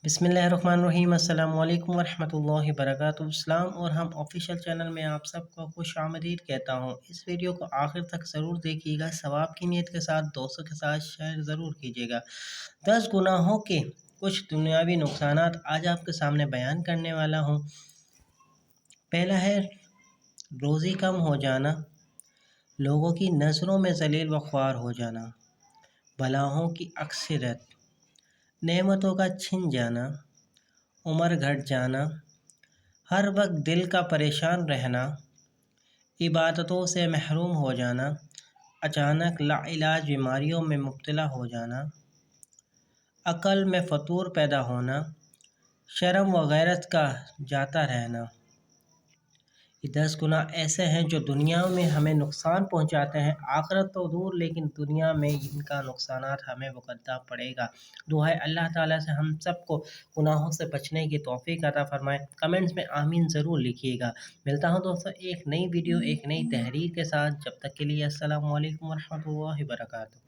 بسم اللہ الرحمن الرحیم۔ السلام علیکم ورحمۃ اللہ وبرکاتہ۔ اسلام اور ہم آفیشیل چینل میں آپ سب کو خوش آمدید کہتا ہوں۔ اس ویڈیو کو آخر تک ضرور دیکھیے گا، ثواب کی نیت کے ساتھ دوستوں کے ساتھ شیئر ضرور کیجیے گا۔ 10 گناہوں کے کچھ دنیاوی نقصانات آج آپ کے سامنے بیان کرنے والا ہوں۔ پہلا ہے روزی کم ہو جانا، لوگوں کی نظروں میں ذلیل و خوار ہو جانا، بلاؤں کی اکثریت، نعمتوں کا چھن جانا، عمر گھٹ جانا، ہر وقت دل کا پریشان رہنا، عبادتوں سے محروم ہو جانا، اچانک لاعلاج بیماریوں میں مبتلا ہو جانا، عقل میں فتور پیدا ہونا، شرم و غیرت کا جاتا رہنا۔ یہ 10 گناہ ایسے ہیں جو دنیا میں ہمیں نقصان پہنچاتے ہیں، آخرت تو دور لیکن دنیا میں ان کا نقصانات ہمیں بھگتنا پڑے گا۔ دعا ہے اللہ تعالیٰ سے ہم سب کو گناہوں سے بچنے کی توفیق عطا فرمائے۔ کمنٹس میں آمین ضرور لکھیے گا۔ ملتا ہوں دوستوں ایک نئی ویڈیو ایک نئی تحریر کے ساتھ، جب تک کے لیے السلام علیکم ورحمۃ اللہ وبرکاتہ۔